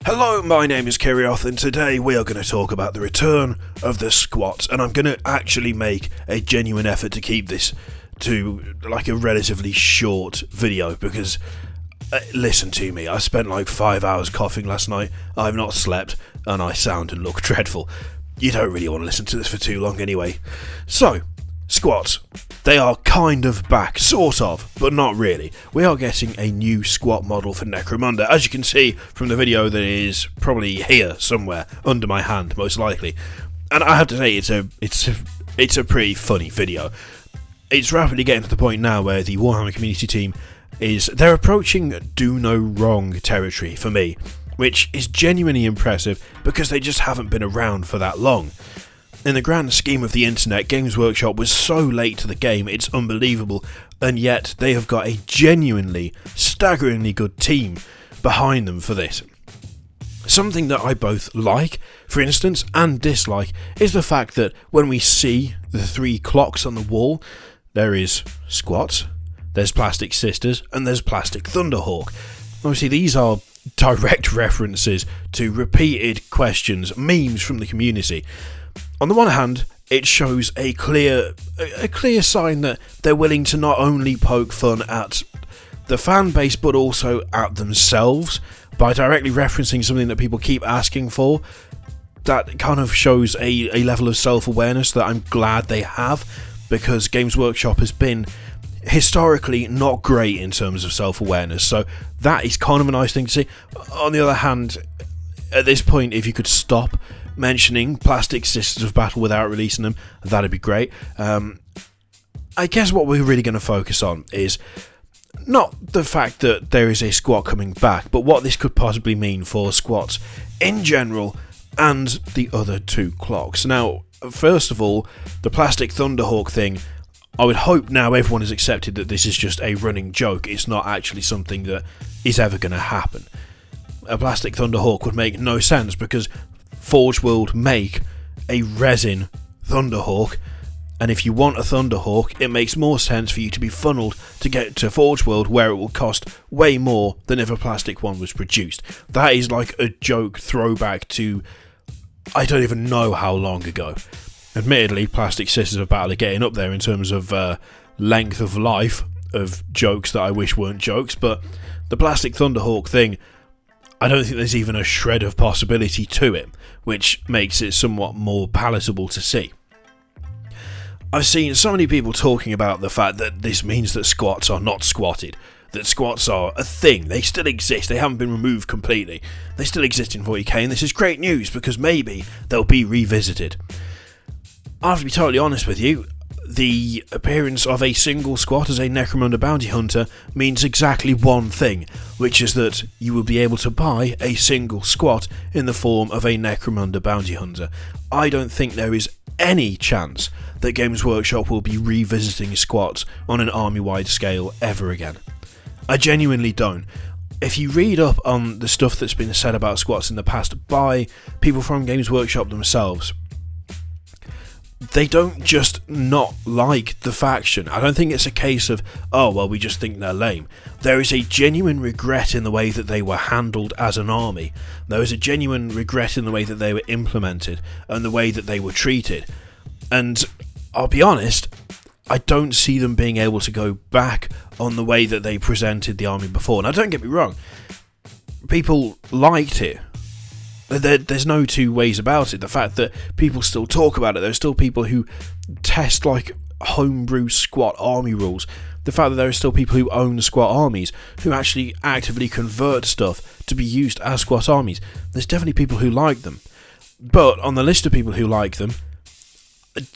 Hello, my name is Kirioth, and today we are going to talk about the return of the squats, and I'm going to actually make a genuine effort to keep this to like a relatively short video, because listen to me, I spent like 5 hours coughing last night, I've not slept, and I sound and look dreadful. You don't really want to listen to this for too long anyway. So, squats. They are kind of back, sort of, but not really. We are getting a new squat model for Necromunda, as you can see from the video that is probably here somewhere, under my hand, most likely. And I have to say, it's a pretty funny video. It's rapidly getting to the point now where the Warhammer Community team they're approaching do no wrong territory for me, which is genuinely impressive because they just haven't been around for that long. In the grand scheme of the internet, Games Workshop was so late to the game, it's unbelievable, and yet they have got a genuinely, staggeringly good team behind them for this. Something that I both like, for instance, and dislike, is the fact that when we see the 3 clocks on the wall, there is squats, there's Plastic Sisters, and there's Plastic Thunderhawk. Obviously, these are direct references to repeated questions, memes from the community. On the one hand, it shows a clear sign that they're willing to not only poke fun at the fan base, but also at themselves by directly referencing something that people keep asking for. That kind of shows a level of self-awareness that I'm glad they have, because Games Workshop has been historically not great in terms of self-awareness, so that is kind of a nice thing to see. On the other hand, at this point, if you could stop mentioning Plastic Sisters of Battle without releasing them, that'd be great. I guess what we're really going to focus on is not the fact that there is a squat coming back, but what this could possibly mean for squats in general and the other 2 clocks. Now, first of all, the Plastic Thunderhawk thing, I would hope now everyone has accepted that this is just a running joke. It's not actually something that is ever going to happen. A Plastic Thunderhawk would make no sense, because Forge World make a resin Thunderhawk, and if you want a Thunderhawk, it makes more sense for you to be funneled to get to Forge World, where it will cost way more than if a plastic one was produced. That is like a joke throwback to I don't even know how long ago. Admittedly, Plastic Sisters of Battle are getting up there in terms of length of life of jokes that I wish weren't jokes, but the Plastic Thunderhawk thing, I don't think there's even a shred of possibility to it, which makes it somewhat more palatable to see. I've seen so many people talking about the fact that this means that squats are not squatted, that squats are a thing, they still exist, they haven't been removed completely, they still exist in 40k, and this is great news because maybe they'll be revisited. I have to be totally honest with you, the appearance of a single squat as a Necromunda bounty hunter means exactly one thing, which is that you will be able to buy a single squat in the form of a Necromunda bounty hunter. I don't think there is any chance that Games Workshop will be revisiting squats on an army-wide scale ever again. I genuinely don't. If you read up on the stuff that's been said about squats in the past by people from Games Workshop themselves, they don't just not like the faction. I don't think it's a case of, oh, well, we just think they're lame. There is a genuine regret in the way that they were handled as an army. There is a genuine regret in the way that they were implemented and the way that they were treated. And I'll be honest, I don't see them being able to go back on the way that they presented the army before. Now, don't get me wrong. People liked it. There's no two ways about it. The fact that people still talk about it, there's still people who test like homebrew squat army rules. The fact that there are still people who own squat armies, who actually actively convert stuff to be used as squat armies. There's definitely people who like them. But on the list of people who like them,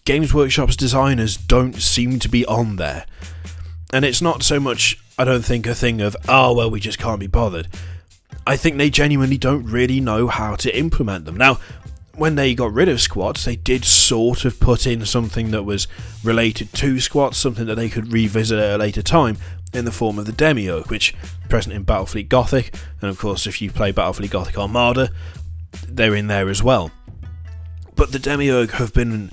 Games Workshop's designers don't seem to be on there. And it's not so much, I don't think, a thing of, oh, well, we just can't be bothered. I think they genuinely don't really know how to implement them. Now, when they got rid of squats, they did sort of put in something that was related to squats, something that they could revisit at a later time in the form of the Demiurge, which is present in Battlefleet Gothic, and of course if you play Battlefleet Gothic Armada, they're in there as well. But the Demiurge have been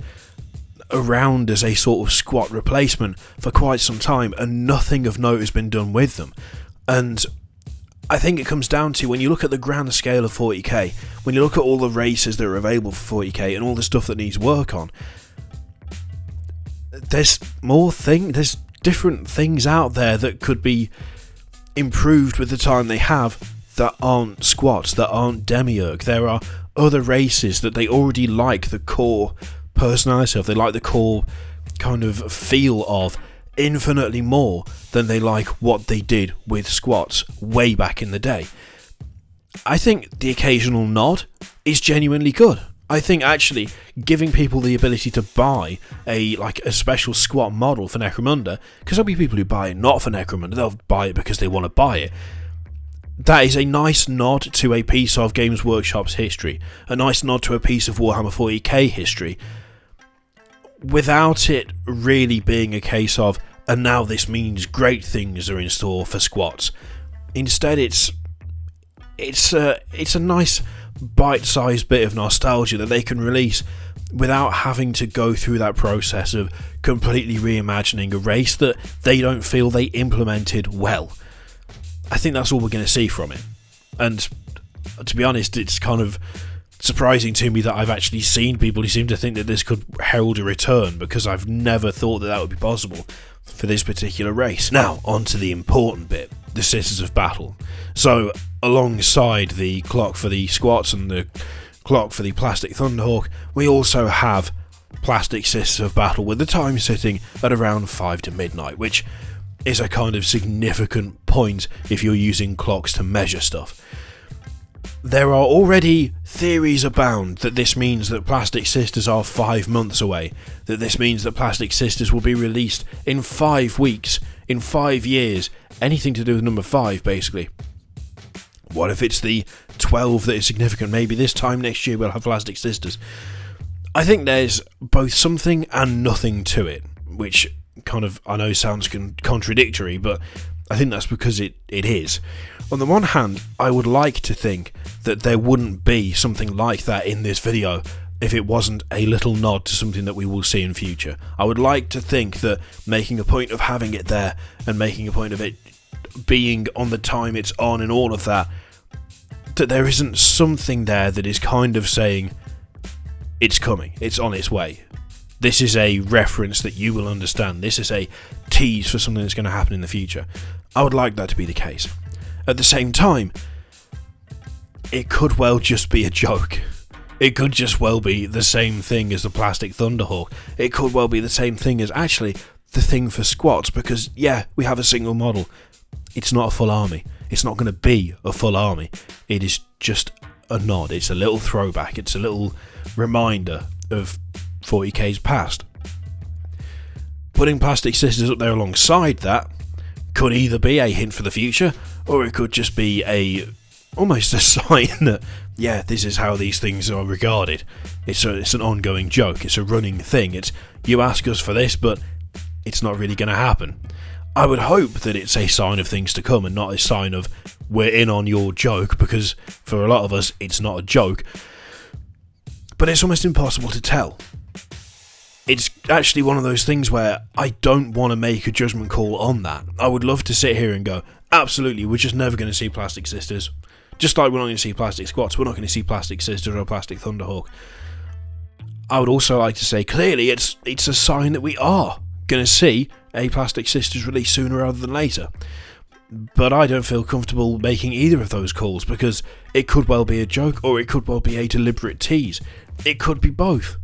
around as a sort of squat replacement for quite some time, and nothing of note has been done with them. And I think it comes down to, when you look at the grand scale of 40k, when you look at all the races that are available for 40k and all the stuff that needs work on, there's different things out there that could be improved with the time they have that aren't squats, that aren't demiurge. There are other races that they already like the core personality of, they like the core kind of feel of infinitely more than they like what they did with squats way back in the day. I think the occasional nod is genuinely good. I think actually giving people the ability to buy a special squat model for Necromunda, because there'll be people who buy it not for Necromunda, they'll buy it because they want to buy it. That is a nice nod to a piece of Games Workshop's history, a nice nod to a piece of Warhammer 40k history, without it really being a case of, and now this means great things are in store for squats. Instead, it's a nice bite-sized bit of nostalgia that they can release without having to go through that process of completely reimagining a race that they don't feel they implemented well. I think that's all we're going to see from it. And to be honest, it's kind of surprising to me that I've actually seen people who seem to think that this could herald a return, because I've never thought that would be possible for this particular race. Now, on to the important bit, the Sisters of Battle. So, alongside the clock for the squats and the clock for the Plastic Thunderhawk, we also have Plastic Sisters of Battle, with the time sitting at around 5 to midnight, which is a kind of significant point if you're using clocks to measure stuff. There are already theories abound that this means that Plastic Sisters are 5 months away, that this means that Plastic Sisters will be released in 5 weeks, in 5 years, anything to do with number 5 basically. What if it's the 12 that is significant? Maybe this time next year we'll have Plastic Sisters. I think there's both something and nothing to it, which kind of, I know, sounds contradictory, but I think that's because it is. On the one hand, I would like to think that there wouldn't be something like that in this video if it wasn't a little nod to something that we will see in future. I would like to think that making a point of having it there and making a point of it being on the time it's on and all of that, that there isn't something there that is kind of saying it's coming, it's on its way. This is a reference that you will understand. This is a tease for something that's going to happen in the future. I would like that to be the case. At the same time, it could well just be a joke. It could just well be the same thing as the Plastic Thunderhawk. It could well be the same thing as actually the thing for squats, because yeah, we have a single model. It's not a full army. It's not going to be a full army. It is just a nod. It's a little throwback. It's a little reminder of 40k's past. Putting Plastic Sisters up there alongside that could either be a hint for the future, or it could just be almost a sign that, yeah, this is how these things are regarded. It's an ongoing joke. It's a running thing. It's, you ask us for this, but it's not really going to happen. I would hope that it's a sign of things to come and not a sign of we're in on your joke, because for a lot of us it's not a joke. But it's almost impossible to tell. It's actually one of those things where I don't want to make a judgment call on that. I would love to sit here and go, absolutely, we're just never going to see Plastic Sisters. Just like we're not going to see Plastic Squats, we're not going to see Plastic Sisters or Plastic Thunderhawk. I would also like to say, clearly, it's a sign that we are going to see a Plastic Sisters release sooner rather than later. But I don't feel comfortable making either of those calls, because it could well be a joke, or it could well be a deliberate tease. It could be both.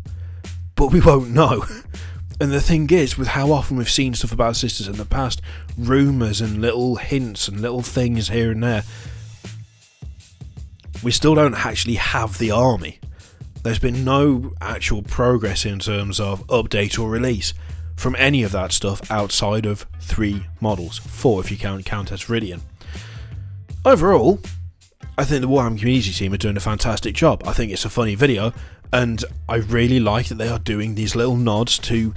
But we won't know. And the thing is, with how often we've seen stuff about Sisters in the past, rumours and little hints and little things here and there, we still don't actually have the army. There's been no actual progress in terms of update or release from any of that stuff outside of 3 models, 4 if you count Countess Viridian. Overall, I think the Warhammer Community team are doing a fantastic job. I think it's a funny video, and I really like that they are doing these little nods to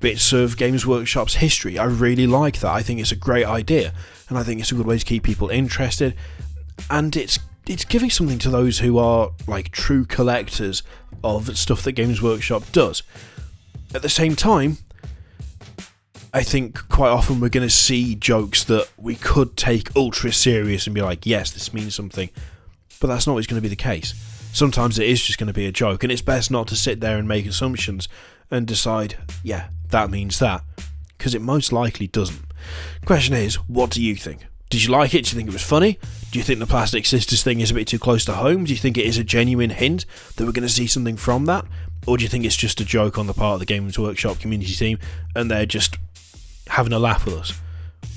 bits of Games Workshop's history. I really like that. I think it's a great idea, and I think it's a good way to keep people interested, and it's giving something to those who are like true collectors of stuff that Games Workshop does. At the same time, I think quite often we're going to see jokes that we could take ultra serious and be like, yes, this means something, but that's not always going to be the case. Sometimes it is just going to be a joke, and it's best not to sit there and make assumptions and decide, yeah, that means that, because it most likely doesn't. Question is, what do you think? Did you like it? Do you think it was funny? Do you think the Plastic Sisters thing is a bit too close to home? Do you think it is a genuine hint that we're going to see something from that? Or do you think it's just a joke on the part of the Games Workshop community team and they're just having a laugh with us?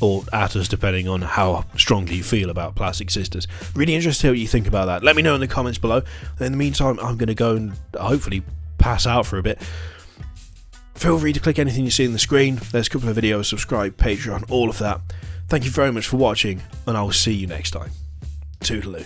Or at us, depending on how strongly you feel about Plastic Sisters. Really interested to hear what you think about that. Let me know in the comments below. In the meantime, I'm going to go and hopefully pass out for a bit. Feel free to click anything you see on the screen. There's a couple of videos, subscribe, Patreon, all of that. Thank you very much for watching, and I will see you next time. Toodaloo.